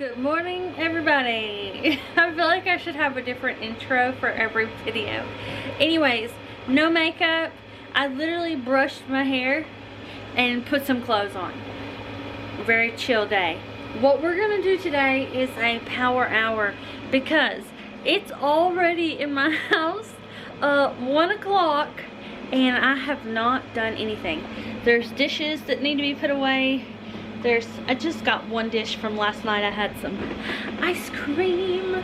Good morning, everybody. I feel like I should have a different intro for every video. Anyways, no makeup. I literally brushed my hair and put some clothes on. Very chill day. What we're gonna do today is a power hour because it's already in my house 1 o'clock and I have not done anything. There's dishes that need to be put away. I just got one dish from last night. I had some ice cream.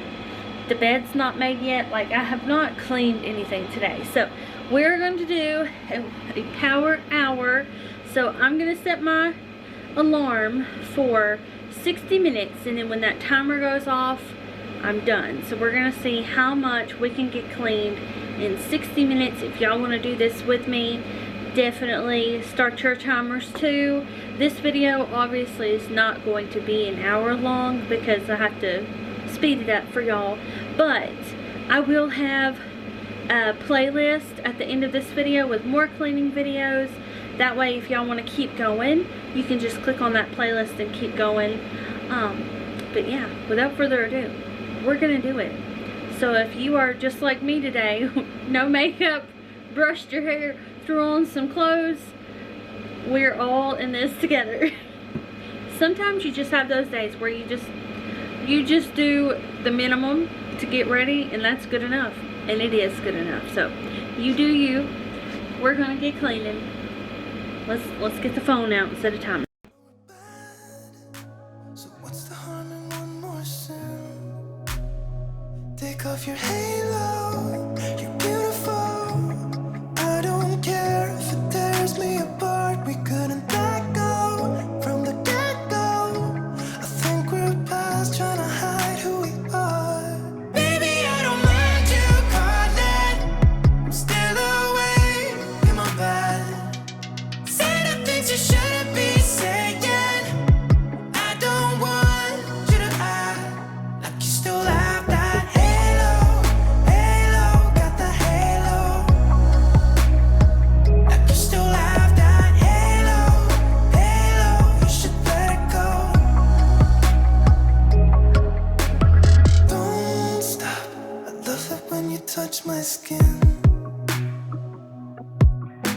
The bed's not made yet. Like, I have not cleaned anything today. So we're going to do a power hour. So I'm going to set my alarm for 60 minutes. And then when that timer goes off, I'm done. So we're going to see how much we can get cleaned in 60 minutes. If y'all want to do this with me, definitely start your timers too. This video obviously is not going to be an hour long because I have to speed it up for y'all, but I will have a playlist at the end of this video with more cleaning videos. That way, if y'all want to keep going, you can just click on that playlist and keep going. But yeah, without further ado, we're gonna do it. So if you are just like me today, no makeup, brushed your hair, threw on some clothes, we're all in this together. Sometimes you just have those days where you just do the minimum to get ready, and that's good enough. And it is good enough. So you do you. We're gonna get cleaning. Let's get the phone out and set a timer. So what's the harm in one more sin? Take off your halo. You're beautiful. I don't care if it tears me apart. We couldn't let go from the get-go. I think we're past trying to hide who we are. Baby, I don't mind you calling. I'm still awake in my bed. Say the things you shouldn't be saying. I don't want you to act like you still have that halo. Halo, got the halo. Like you still have that halo. Halo, you should let it go. Don't stop. I love it when you touch my skin.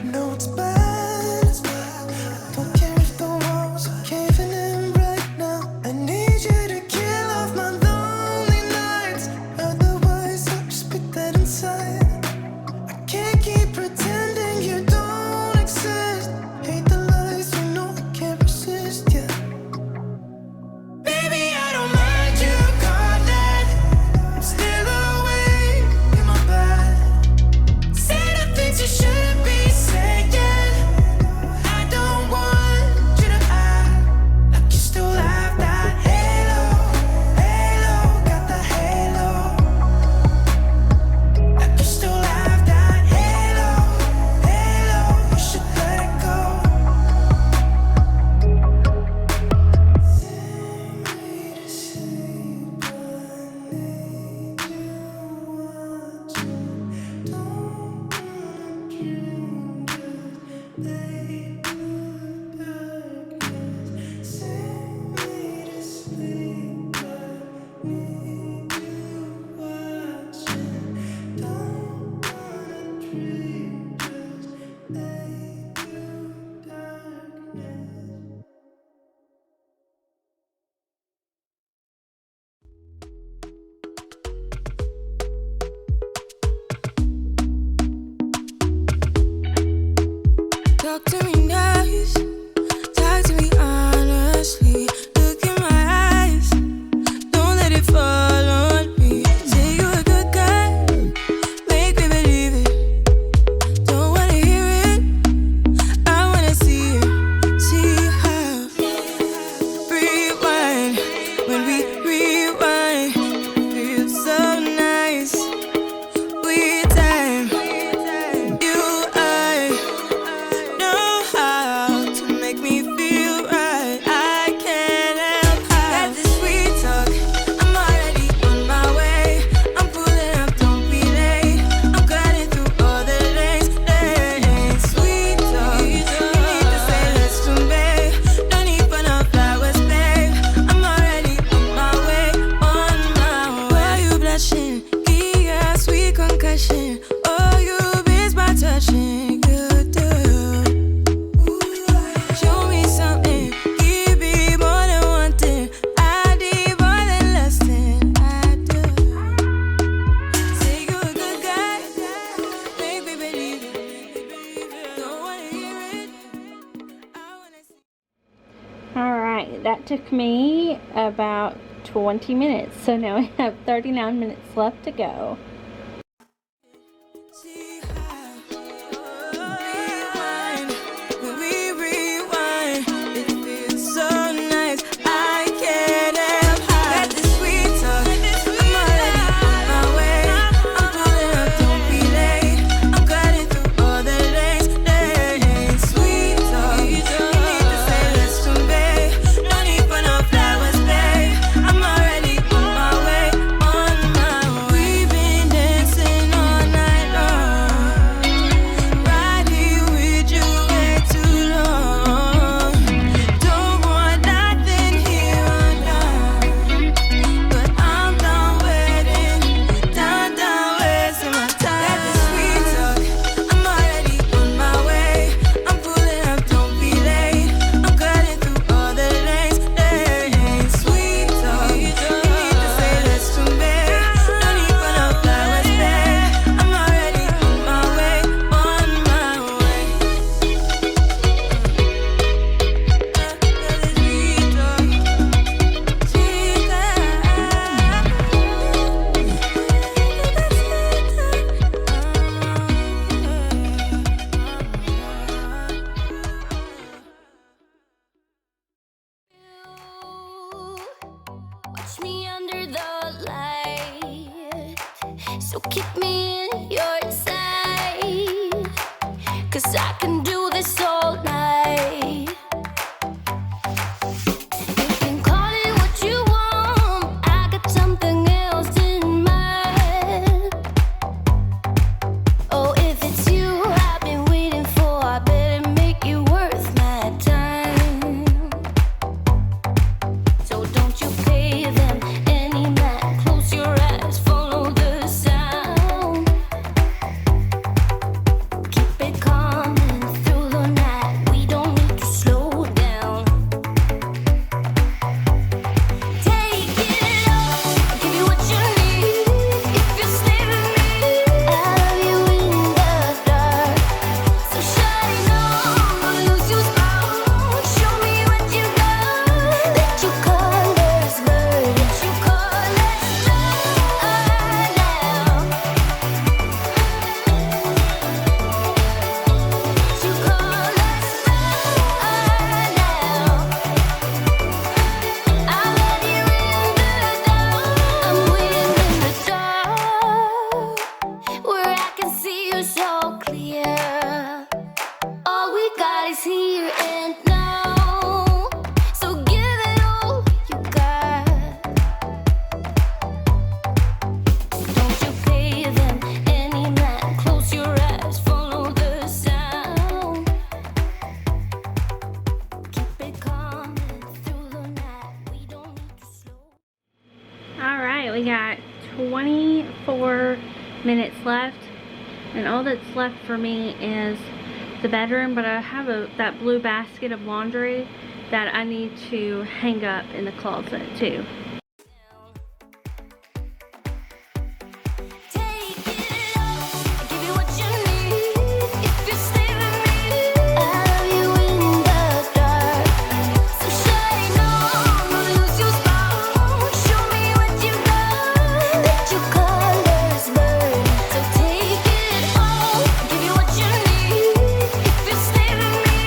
No, it's bad, it's bad. I don't care if the walls are caving in right now. I need you to kill off my lonely nights. Otherwise, I'll just be dead inside. I can't keep pretending you don't exist. Hate the lies, you know I can't resist, yeah. Baby, I don't mind you calling. I'm still awake in my bed. Say the things you shouldn't be saying. I don't want you to act like you still have that halo. Halo, got the halo. Like you still have that halo. Halo, you should let it go. Sing me to sleep, I need you watching. Don't wanna dream, just lay in the darkness. Sing me to sleep, I need you watching. Don't wanna dream, just lay in the darkness. Talk to me nice, talk to me honestly. Look in my eyes, don't let it fall on me. Say you're a good guy, make me believe it. Don't wanna hear it, I wanna see it. See how rewind, when we rewind, feels so nice. We time, you, I know Alright, that took me about 20 minutes. So now I have 39 minutes left to go. So keep me in your sight, 'cause I can do this all night. You can call it what you want, I got something else in mind. Oh, if it's you I've been waiting for, I better make you worth my time. So don't you pay them any mind, close your eyes, follow the sound. Keep it coming through the night, we don't need to slow down. Take it all, I'll give you what you need. If you stay with me, I'll love you in the dark. So shine on, don't lose your spark. Show me what you got. Let your colors burn. Let your colors burn now. Let your colors burn now. I'll let you in the dark. I'm waiting in the dark, where I can see you so clear. All we got is here and now. So give it all you got. Don't you pay them any mind, close your eyes, follow the sound. Keep it coming through the night, we don't need to slow. Alright, we got 24 minutes left, and all that's left for me is the bedroom, but I have that blue basket of laundry that I need to hang up in the closet too. Take it all, I'll give you what you need. If you stay with me, I'll love you in the dark. So shine on, don't lose your spark. Show me what you got. Let your colors burn. So take it all, I'll give you what you need. If you stay with me,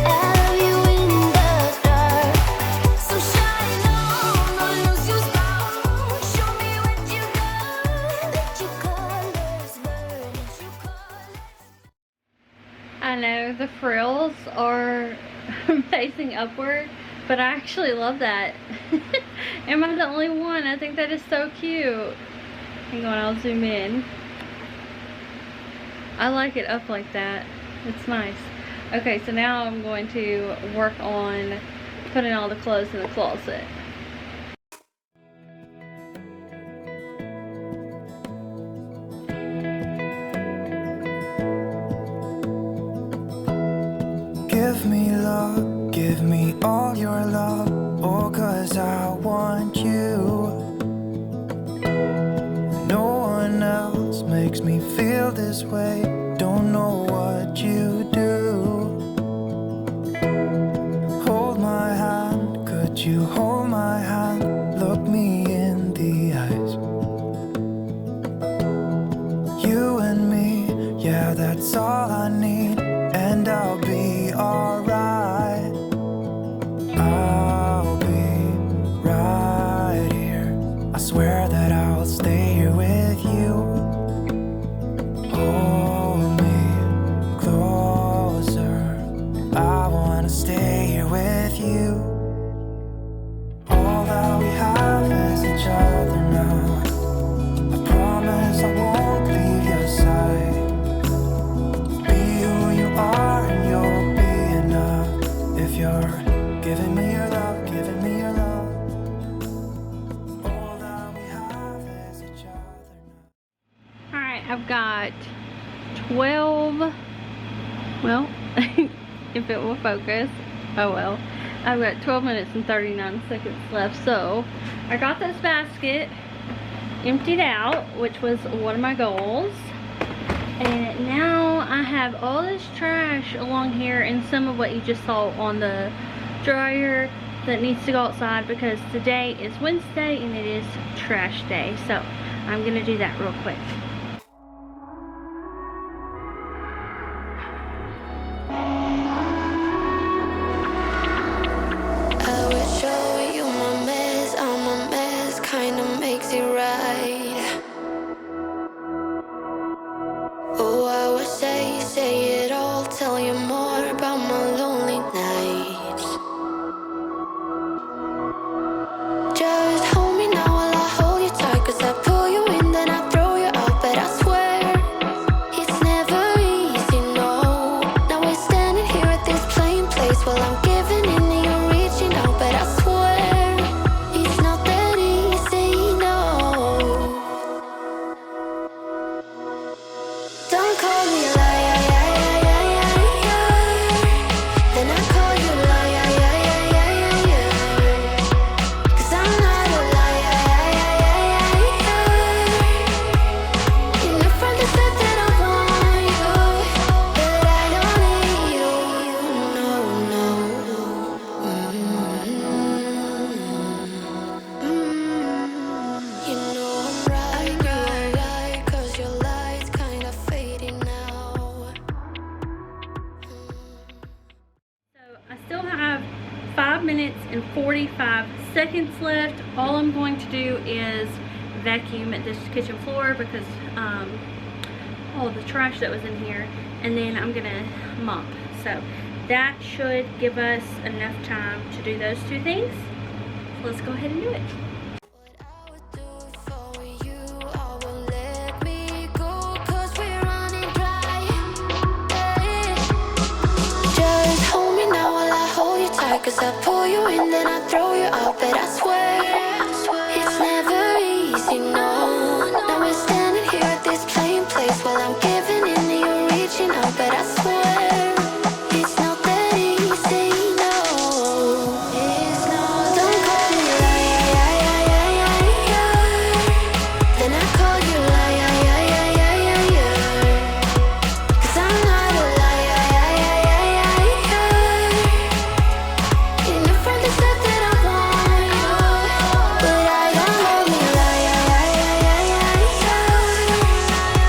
I'll love you in the dark. So shine on, don't lose your spark. Show me what you got. Let your colors burn. Let your colors. I know the frills are facing upward, but I actually love that. Am I the only one? I think that is so cute. Hang on, I'll zoom in. I like it up like that. It's nice. Okay, so now I'm going to work on putting all the clothes in the closet. Give me love, give me all your love. Oh, 'cause I want you. No one else makes me feel this way. Don't know what you do. Hold my hand, 'cause if it will focus. Oh well. I've got 12 minutes and 39 seconds left. So I got this basket emptied out, which was one of my goals. And now I have all this trash along here and some of what you just saw on the dryer that needs to go outside because today is Wednesday and it is trash day. So I'm gonna do that real quick. I would show you my mess, I'm a mess, kinda makes it right. Oh, I would say it all, tell you more about my lonely nights. Just hold me now while I hold you tight, 'cause I pull you in, then I throw you out, but I swear it's never easy, no. Now we're standing here at this plain place while I'm giving in and you're reaching out, but I swear it's not that easy, no. Don't call me a liar, then I call you a liar, 'cause I'm not a liar. In the front that said that I want you, but I don't need you, no, no. You know I'm right, 'cause your light's kinda fading now. So I still have 5 minutes and 45 seconds left. All I'm going to do is vacuum this kitchen floor because all the trash that was in here, and then I'm gonna mop. So that should give us enough time to do those two things. So let's go ahead and do it. What I would do for you, I won't let me go, 'cause we're running dry. Just hold me now while I hold you tight, 'cause I pull you in, then I throw you out, but I swear it's never easy, no. Now we're standing here at this plain place while I'm giving in and you're reaching out, but I swear it's not that easy, no. It's not. Don't call me a liar, then I call you a liar, 'cause I'm not a liar. In the front that said that I want you, but I don't call me a liar,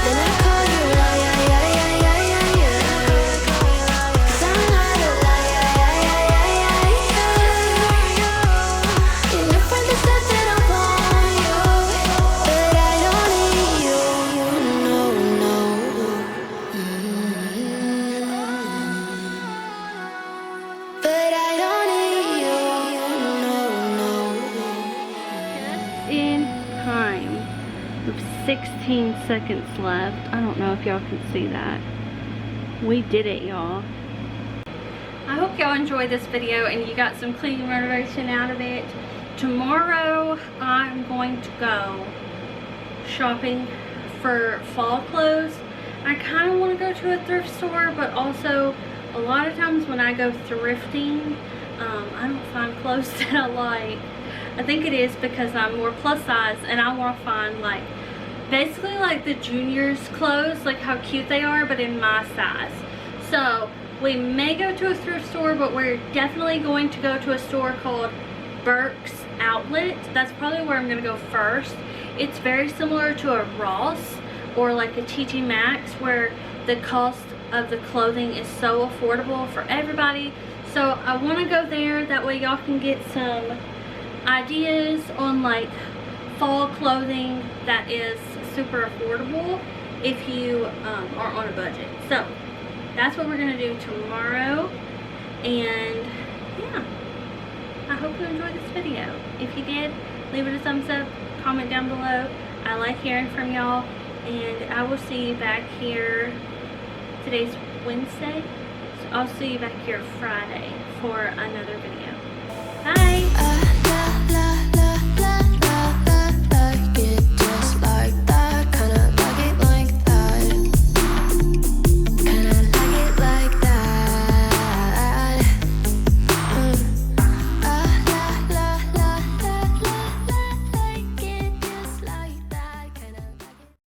then I call you a liar, 'cause I'm not a liar. In the front that said that I want you, but I don't need you, no, no. But I don't need you, no, no. Just in time. We have 16 seconds left. I don't know if y'all can see that. We did it, y'all. I hope y'all enjoyed this video and you got some cleaning motivation out of it. Tomorrow I'm going to go shopping for fall clothes. I kind of want to go to a thrift store, but also a lot of times when I go thrifting, I don't find clothes that I like. I think it is because I'm more plus size and I want to find like basically like the juniors clothes, like how cute they are, but in my size. So we may go to a thrift store, but we're definitely going to go to a store called Burke's Outlet. That's probably where I'm going to go first. It's very similar to a Ross or like a TJ Maxx, where the cost of the clothing is so affordable for everybody. So I want to go there, that way y'all can get some ideas on like fall clothing that is super affordable if you are on a budget. So that's what we're gonna do tomorrow, and yeah, I hope you enjoyed this video. If you did, leave it a thumbs up, comment down below. I like hearing from y'all, and I will see you back here. Today's Wednesday, so I'll see you back here Friday for another video. Bye.